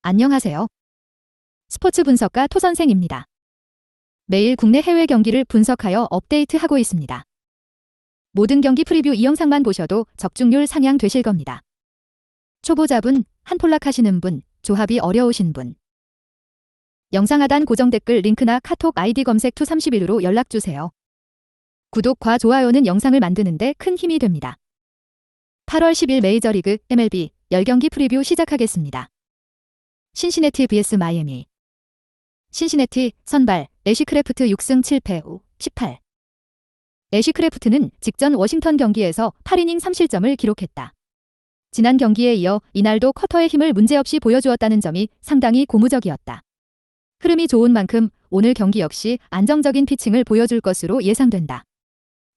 안녕하세요. 스포츠 분석가 토선생입니다. 매일 국내 해외 경기를 분석하여 업데이트하고 있습니다. 모든 경기 프리뷰 이 영상만 보셔도 적중률 상향 되실 겁니다. 초보자분, 한폴락 하시는 분, 조합이 어려우신 분. 영상 하단 고정 댓글 링크나 카톡 아이디 검색 투31으로 연락주세요. 구독과 좋아요는 영상을 만드는데 큰 힘이 됩니다. 8월 10일 메이저리그 MLB 10경기 프리뷰 시작하겠습니다. 신시내티 vs 마이애미. 신시내티 선발 애쉬크래프트 6승 7패 5, 18. 애쉬크래프트는 직전 워싱턴 경기에서 8이닝 3실점을 기록했다. 지난 경기에 이어 이날도 쿼터의 힘을 문제없이 보여주었다는 점이 상당히 고무적이었다. 흐름이 좋은 만큼 오늘 경기 역시 안정적인 피칭을 보여줄 것으로 예상된다.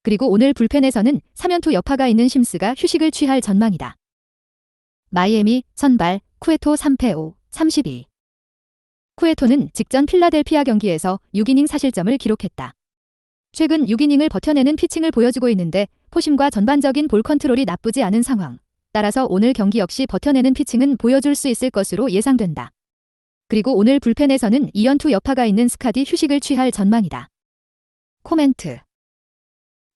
그리고 오늘 불펜에서는 3연투 여파가 있는 심스가 휴식을 취할 전망이다. 마이애미 선발 쿠에토 3패 5, 32. 쿠에토는 직전 필라델피아 경기에서 6이닝 4실점을 기록했다. 최근 6이닝을 버텨내는 피칭을 보여주고 있는데 포심과 전반적인 볼 컨트롤이 나쁘지 않은 상황. 따라서 오늘 경기 역시 버텨내는 피칭은 보여줄 수 있을 것으로 예상된다. 그리고 오늘 불펜에서는 2연투 여파가 있는 스카디 휴식을 취할 전망이다. 코멘트.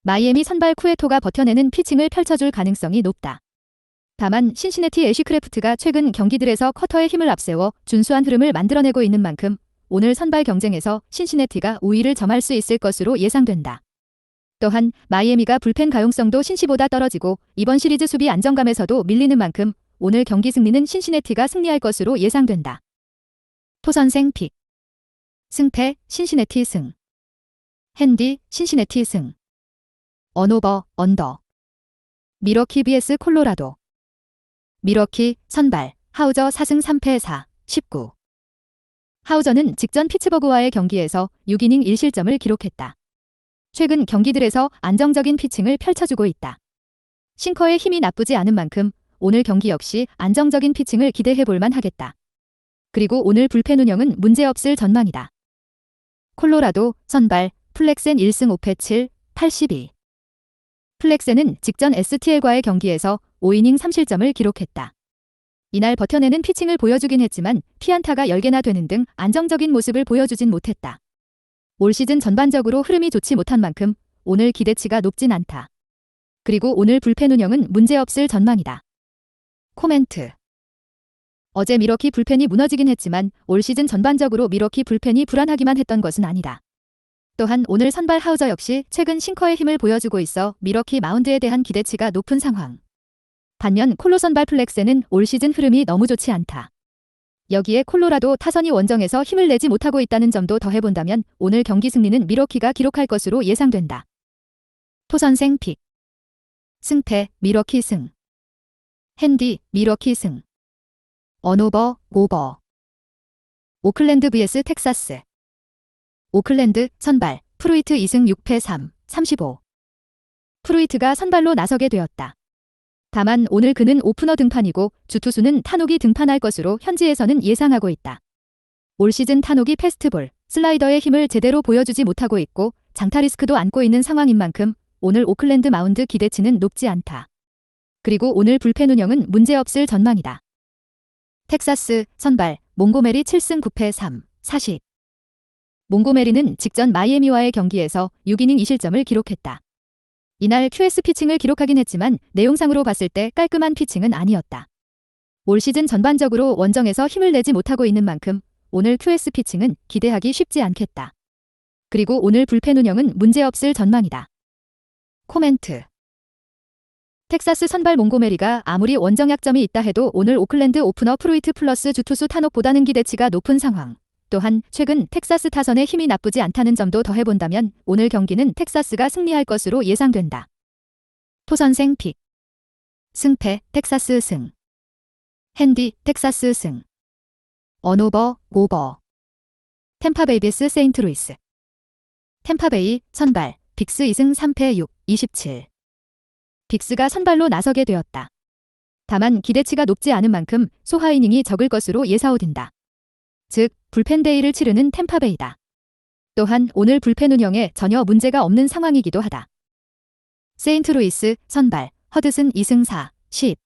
마이애미 선발 쿠에토가 버텨내는 피칭을 펼쳐줄 가능성이 높다. 다만 신시내티 애쉬크래프트가 최근 경기들에서 쿼터의 힘을 앞세워 준수한 흐름을 만들어내고 있는 만큼 오늘 선발 경쟁에서 신시내티가 우위를 점할 수 있을 것으로 예상된다. 또한 마이애미가 불펜 가용성도 신시보다 떨어지고 이번 시리즈 수비 안정감에서도 밀리는 만큼 오늘 경기 승리는 신시내티가 승리할 것으로 예상된다. 토선생 픽. 승패 신시내티 승. 핸디 신시내티 승. 언오버 언더. 미러키 vs 콜로라도. 미러키 선발 하우저 4승 3패 4, 19. 하우저는 직전 피츠버그와의 경기에서 6이닝 1실점을 기록했다. 최근 경기들에서 안정적인 피칭을 펼쳐주고 있다. 싱커의 힘이 나쁘지 않은 만큼 오늘 경기 역시 안정적인 피칭을 기대해볼만 하겠다. 그리고 오늘 불펜 운영은 문제없을 전망이다. 콜로라도 선발 플렉센 1승 5패 7, 82. 플렉센은 직전 STL과의 경기에서 5이닝 3실점을 기록했다. 이날 버텨내는 피칭을 보여주긴 했지만 피안타가 10개나 되는 등 안정적인 모습을 보여주진 못했다. 올 시즌 전반적으로 흐름이 좋지 못한 만큼 오늘 기대치가 높진 않다. 그리고 오늘 불펜 운영은 문제없을 전망이다. 코멘트. 어제 미러키 불펜이 무너지긴 했지만 올 시즌 전반적으로 미러키 불펜이 불안하기만 했던 것은 아니다. 또한 오늘 선발 하우저 역시 최근 싱커의 힘을 보여주고 있어 미러키 마운드에 대한 기대치가 높은 상황. 반면 콜로 선발 플렉센은 올 시즌 흐름이 너무 좋지 않다. 여기에 콜로라도 타선이 원정에서 힘을 내지 못하고 있다는 점도 더해본다면 오늘 경기 승리는 미러키가 기록할 것으로 예상된다. 토선생 픽. 승패 미러키 승. 핸디 미러키 승. 언오버 오버. 오클랜드 vs 텍사스. 오클랜드 선발 프루이트 2승 6패 3, 35. 프루이트가 선발로 나서게 되었다. 다만 오늘 그는 오프너 등판이고 주투수는 타노기 등판할 것으로 현지에서는 예상하고 있다. 올 시즌 타노기 패스트볼, 슬라이더의 힘을 제대로 보여주지 못하고 있고 장타 리스크도 안고 있는 상황인 만큼 오늘 오클랜드 마운드 기대치는 높지 않다. 그리고 오늘 불펜 운영은 문제없을 전망이다. 텍사스 선발 몽고메리 7승 9패 3, 40. 몽고메리는 직전 마이애미와의 경기에서 6이닝 2실점을 기록했다. 이날 QS 피칭을 기록하긴 했지만 내용상으로 봤을 때 깔끔한 피칭은 아니었다. 올 시즌 전반적으로 원정에서 힘을 내지 못하고 있는 만큼 오늘 QS 피칭은 기대하기 쉽지 않겠다. 그리고 오늘 불펜 운영은 문제없을 전망이다. 코멘트. 텍사스 선발 몽고메리가 아무리 원정 약점이 있다 해도 오늘 오클랜드 오프너 프루이트 플러스 주투수 타녹보다는 기대치가 높은 상황. 또한 최근 텍사스 타선의 힘이 나쁘지 않다는 점도 더해본다면 오늘 경기는 텍사스가 승리할 것으로 예상된다. 토선생 픽. 승패 텍사스 승. 핸디 텍사스 승. 언오버 오버. 템파베이 vs 세인트루이스. 템파베이 선발 빅스 2승 3패 6, 27. 빅스가 선발로 나서게 되었다. 다만 기대치가 높지 않은 만큼 소화 이닝이 적을 것으로 예사오딘다. 즉 불펜데이를 치르는 템파베이다. 또한 오늘 불펜 운영에 전혀 문제가 없는 상황이기도 하다. 세인트루이스 선발 허드슨 2승 4, 10.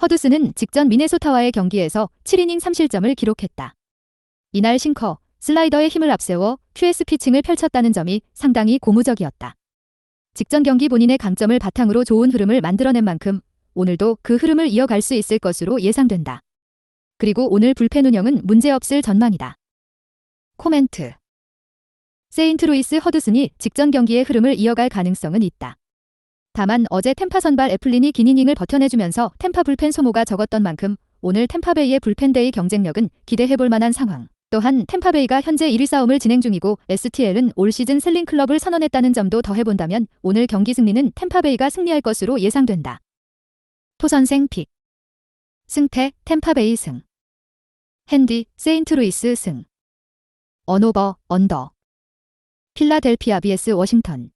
허드슨은 직전 미네소타와의 경기에서 7이닝 3실점을 기록했다. 이날 싱커, 슬라이더의 힘을 앞세워 QS 피칭을 펼쳤다는 점이 상당히 고무적이었다. 직전 경기 본인의 강점을 바탕으로 좋은 흐름을 만들어낸 만큼 오늘도 그 흐름을 이어갈 수 있을 것으로 예상된다. 그리고 오늘 불펜 운영은 문제없을 전망이다. 코멘트. 세인트루이스 허드슨이 직전 경기의 흐름을 이어갈 가능성은 있다. 다만 어제 템파 선발 애플린이 긴 이닝을 버텨내주면서 템파 불펜 소모가 적었던 만큼 오늘 템파베이의 불펜대의 경쟁력은 기대해볼 만한 상황. 또한 템파베이가 현재 1위 싸움을 진행 중이고 STL은 올 시즌 셀링 클럽을 선언했다는 점도 더해본다면 오늘 경기 승리는 템파베이가 승리할 것으로 예상된다. 토선생 픽. 승패 템파베이 승. 핸디 세인트루이스 승. 언오버 언더. 필라델피아 vs 워싱턴.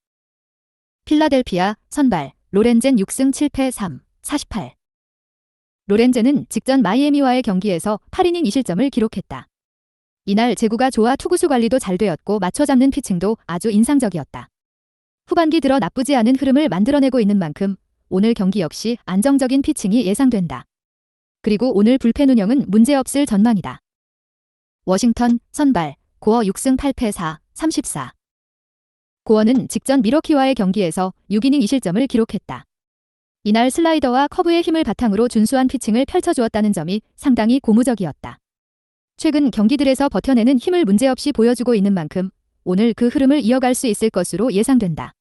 필라델피아 선발 로렌젠 6승 7패 3, 48. 로렌젠은 직전 마이애미와의 경기에서 8이닝 2실점을 기록했다. 이날 제구가 좋아 투구수 관리도 잘 되었고 맞춰잡는 피칭도 아주 인상적이었다. 후반기 들어 나쁘지 않은 흐름을 만들어내고 있는 만큼 오늘 경기 역시 안정적인 피칭이 예상된다. 그리고 오늘 불펜 운영은 문제없을 전망이다. 워싱턴 선발 고어 6승 8패 4, 34. 고어는 직전 미러키와의 경기에서 6이닝 2실점을 기록했다. 이날 슬라이더와 커브의 힘을 바탕으로 준수한 피칭을 펼쳐주었다는 점이 상당히 고무적이었다. 최근 경기들에서 버텨내는 힘을 문제없이 보여주고 있는 만큼 오늘 그 흐름을 이어갈 수 있을 것으로 예상된다.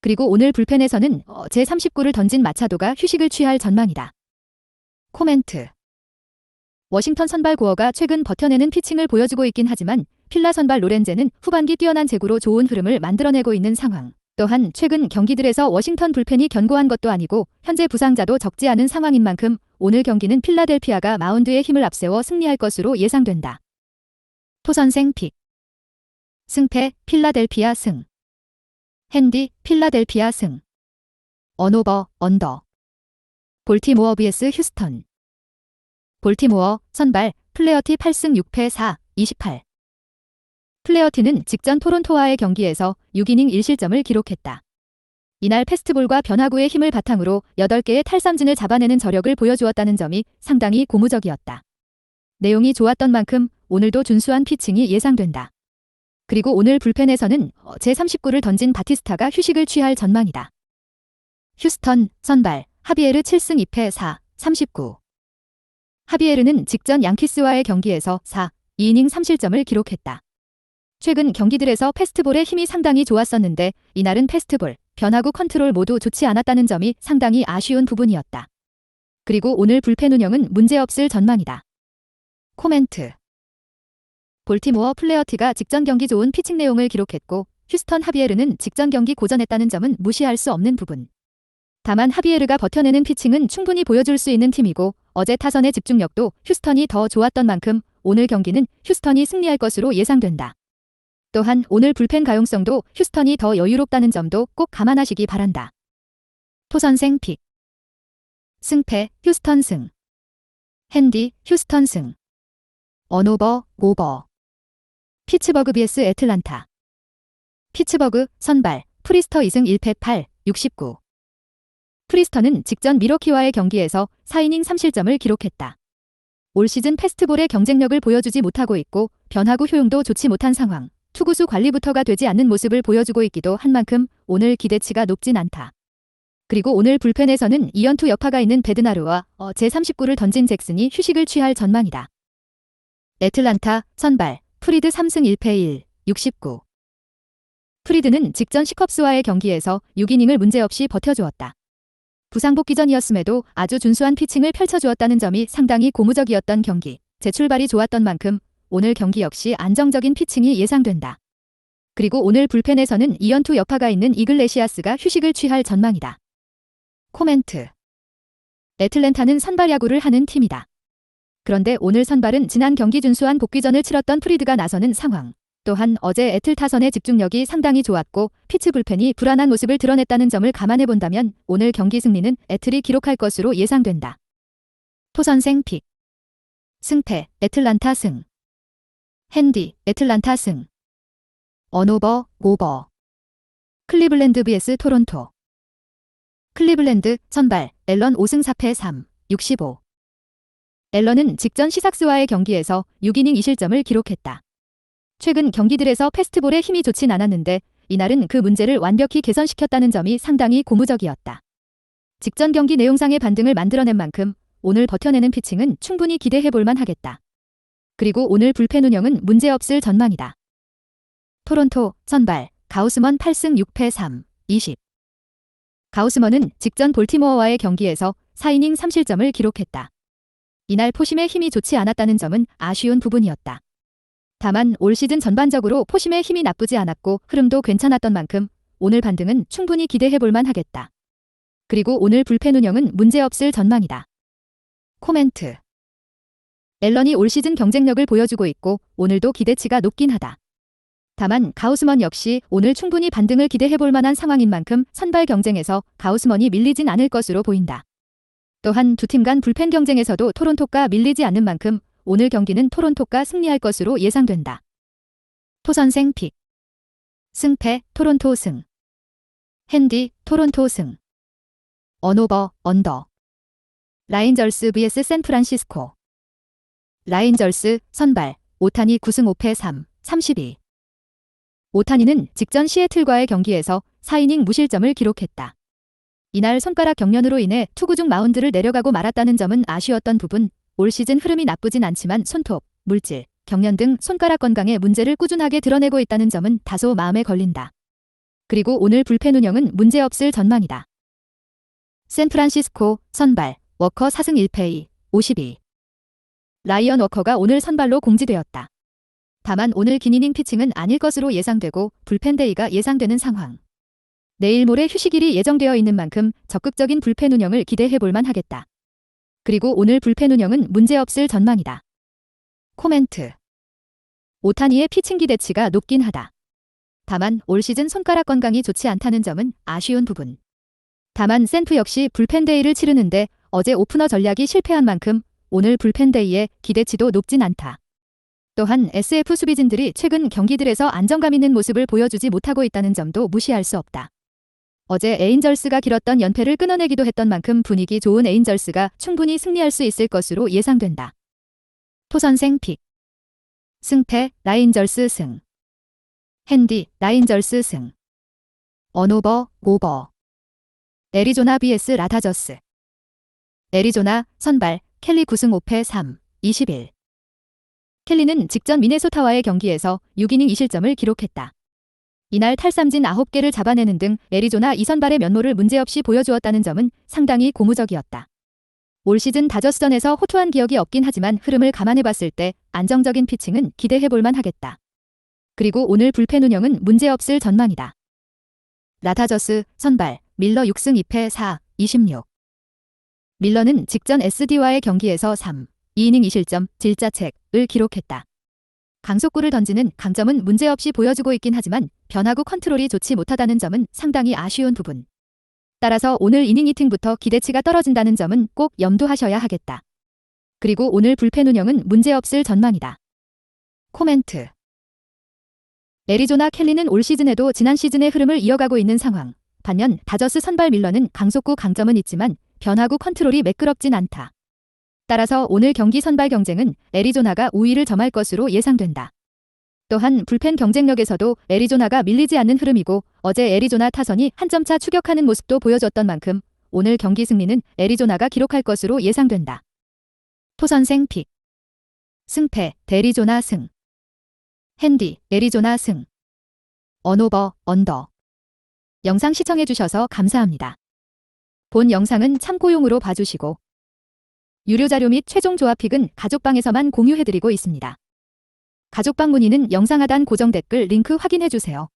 그리고 오늘 불펜에서는 제39를 던진 마차도가 휴식을 취할 전망이다. 코멘트. 워싱턴 선발 고어가 최근 버텨내는 피칭을 보여주고 있긴 하지만 필라 선발 로렌젠은 후반기 뛰어난 제구로 좋은 흐름을 만들어내고 있는 상황. 또한 최근 경기들에서 워싱턴 불펜이 견고한 것도 아니고 현재 부상자도 적지 않은 상황인 만큼 오늘 경기는 필라델피아가 마운드의 힘을 앞세워 승리할 것으로 예상된다. 토선생 픽. 승패 필라델피아 승. 핸디 필라델피아 승. 언오버 언더. 볼티모어 vs 휴스턴. 볼티모어 선발 플레어티 8승 6패 4, 28. 플레어티는 직전 토론토와의 경기에서 6이닝 1실점을 기록했다. 이날 패스트볼과 변화구의 힘을 바탕으로 8개의 탈삼진을 잡아내는 저력을 보여주었다는 점이 상당히 고무적이었다. 내용이 좋았던 만큼 오늘도 준수한 피칭이 예상된다. 그리고 오늘 불펜에서는 제39를 던진 바티스타가 휴식을 취할 전망이다. 휴스턴 선발 하비에르 7승 2패 4, 39. 하비에르는 직전 양키스와의 경기에서 4, 2이닝 3실점을 기록했다. 최근 경기들에서 패스트볼의 힘이 상당히 좋았었는데 이날은 패스트볼, 변화구 컨트롤 모두 좋지 않았다는 점이 상당히 아쉬운 부분이었다. 그리고 오늘 불펜 운영은 문제없을 전망이다. 코멘트. 볼티모어 플레어티가 직전 경기 좋은 피칭 내용을 기록했고 휴스턴 하비에르는 직전 경기 고전했다는 점은 무시할 수 없는 부분. 다만 하비에르가 버텨내는 피칭은 충분히 보여줄 수 있는 팀이고 어제 타선의 집중력도 휴스턴이 더 좋았던 만큼 오늘 경기는 휴스턴이 승리할 것으로 예상된다. 또한 오늘 불펜 가용성도 휴스턴이 더 여유롭다는 점도 꼭 감안하시기 바란다. 토선생 픽. 승패 휴스턴 승. 핸디 휴스턴 승. 언오버 오버. 피츠버그 vs 애틀란타. 피츠버그 선발 프리스터 2승 1패 8, 69. 프리스터는 직전 미러키와의 경기에서 4이닝 3실점을 기록했다. 올 시즌 패스트볼의 경쟁력을 보여주지 못하고 있고 변화구 효용도 좋지 못한 상황. 투구수 관리부터가 되지 않는 모습을 보여주고 있기도 한 만큼 오늘 기대치가 높진 않다. 그리고 오늘 불펜에서는 2연투 여파가 있는 베드나르와 제39를 던진 잭슨이 휴식을 취할 전망이다. 애틀란타 선발 프리드 3승 1패 1, 69. 프리드는 직전 시컵스와의 경기에서 6이닝을 문제없이 버텨주었다. 부상 복귀 전이었음에도 아주 준수한 피칭을 펼쳐주었다는 점이 상당히 고무적이었던 경기. 재출발이 좋았던 만큼 오늘 경기 역시 안정적인 피칭이 예상된다. 그리고 오늘 불펜에서는 2연투 여파가 있는 이글레시아스가 휴식을 취할 전망이다. 코멘트. 애틀랜타는 선발 야구를 하는 팀이다. 그런데 오늘 선발은 지난 경기 준수한 복귀전을 치렀던 프리드가 나서는 상황. 또한 어제 애틀 타선의 집중력이 상당히 좋았고 피츠 불펜이 불안한 모습을 드러냈다는 점을 감안해본다면 오늘 경기 승리는 애틀이 기록할 것으로 예상된다. 토선생 픽. 승패 애틀란타 승. 핸디 애틀란타 승. 언오버 오버. 클리블랜드 vs 토론토. 클리블랜드 선발 앨런 5승 4패 3, 65. 앨런은 직전 시삭스와의 경기에서 6이닝 2실점을 기록했다. 최근 경기들에서 패스트볼에 힘이 좋진 않았는데 이날은 그 문제를 완벽히 개선시켰다는 점이 상당히 고무적이었다. 직전 경기 내용상의 반등을 만들어낸 만큼 오늘 버텨내는 피칭은 충분히 기대해볼만 하겠다. 그리고 오늘 불펜 운영은 문제없을 전망이다. 토론토 선발 가우스먼 8승 6패 3, 20. 가우스먼은 직전 볼티모어와의 경기에서 4이닝 3실점을 기록했다. 이날 포심의 힘이 좋지 않았다는 점은 아쉬운 부분이었다. 다만 올 시즌 전반적으로 포심의 힘이 나쁘지 않았고 흐름도 괜찮았던 만큼 오늘 반등은 충분히 기대해볼만 하겠다. 그리고 오늘 불펜 운영은 문제없을 전망이다. 코멘트. 앨런이 올 시즌 경쟁력을 보여주고 있고 오늘도 기대치가 높긴 하다. 다만 가우스먼 역시 오늘 충분히 반등을 기대해볼 만한 상황인 만큼 선발 경쟁에서 가우스먼이 밀리진 않을 것으로 보인다. 또한 두 팀 간 불펜 경쟁에서도 토론토가 밀리지 않는 만큼 오늘 경기는 토론토가 승리할 것으로 예상된다. 토선생 픽. 승패 토론토 승. 핸디 토론토 승. 언오버 언더. 라인저스 vs 샌프란시스코. 라인저스 선발 오타니 9승 5패 3, 32. 오타니는 직전 시애틀과의 경기에서 4이닝 무실점을 기록했다. 이날 손가락 경련으로 인해 투구 중 마운드를 내려가고 말았다는 점은 아쉬웠던 부분, 올 시즌 흐름이 나쁘진 않지만 손톱, 물질, 경련 등 손가락 건강에 문제를 꾸준하게 드러내고 있다는 점은 다소 마음에 걸린다. 그리고 오늘 불펜 운영은 문제없을 전망이다. 샌프란시스코 선발 워커 4승 1패 2, 52. 라이언 워커가 오늘 선발로 공지되었다. 다만 오늘 긴 이닝 피칭은 아닐 것으로 예상되고 불펜 데이가 예상되는 상황. 내일 모레 휴식일이 예정되어 있는 만큼 적극적인 불펜 운영을 기대해볼만 하겠다. 그리고 오늘 불펜 운영은 문제없을 전망이다. 코멘트. 오타니의 피칭 기대치가 높긴 하다. 다만 올 시즌 손가락 건강이 좋지 않다는 점은 아쉬운 부분. 다만 샌프 역시 불펜 데이를 치르는데 어제 오프너 전략이 실패한 만큼 오늘 불펜 데이의 기대치도 높진 않다. 또한 SF 수비진들이 최근 경기들에서 안정감 있는 모습을 보여주지 못하고 있다는 점도 무시할 수 없다. 어제 에인절스가 길었던 연패를 끊어내기도 했던 만큼 분위기 좋은 에인절스가 충분히 승리할 수 있을 것으로 예상된다. 토선생 픽. 승패 라인저스 승. 핸디 라인저스 승. 언오버 오버. 애리조나 vs 라다저스. 애리조나 선발 켈리 9승 5패 3, 21. 켈리는 직전 미네소타와의 경기에서 6이닝 2실점을 기록했다. 이날 탈삼진 9개를 잡아내는 등 애리조나 2선발의 면모를 문제없이 보여주었다는 점은 상당히 고무적이었다. 올 시즌 다저스전에서 호투한 기억이 없긴 하지만 흐름을 감안해봤을 때 안정적인 피칭은 기대해볼만 하겠다. 그리고 오늘 불펜 운영은 문제없을 전망이다. 라다저스 선발 밀러 6승 2패 4, 26. 밀러는 직전 SD와의 경기에서 3, 2이닝 2실점, 질자책을 기록했다. 강속구를 던지는 강점은 문제없이 보여주고 있긴 하지만 변화구 컨트롤이 좋지 못하다는 점은 상당히 아쉬운 부분. 따라서 오늘 이닝 히팅부터 기대치가 떨어진다는 점은 꼭 염두하셔야 하겠다. 그리고 오늘 불펜 운영은 문제없을 전망이다. 코멘트. 애리조나 켈리는 올 시즌에도 지난 시즌의 흐름을 이어가고 있는 상황. 반면 다저스 선발 밀러는 강속구 강점은 있지만 변화구 컨트롤이 매끄럽진 않다. 따라서 오늘 경기 선발 경쟁은 애리조나가 우위를 점할 것으로 예상된다. 또한 불펜 경쟁력에서도 애리조나가 밀리지 않는 흐름이고 어제 애리조나 타선이 한 점차 추격하는 모습도 보여줬던 만큼 오늘 경기 승리는 애리조나가 기록할 것으로 예상된다. 토선생 픽. 승패 애리조나 승. 핸디 애리조나 승. 언오버 언더. 영상 시청해주셔서 감사합니다. 본 영상은 참고용으로 봐주시고 유료 자료 및 최종 조합픽은 가족방에서만 공유해드리고 있습니다. 가족방 문의는 영상 하단 고정 댓글 링크 확인해주세요.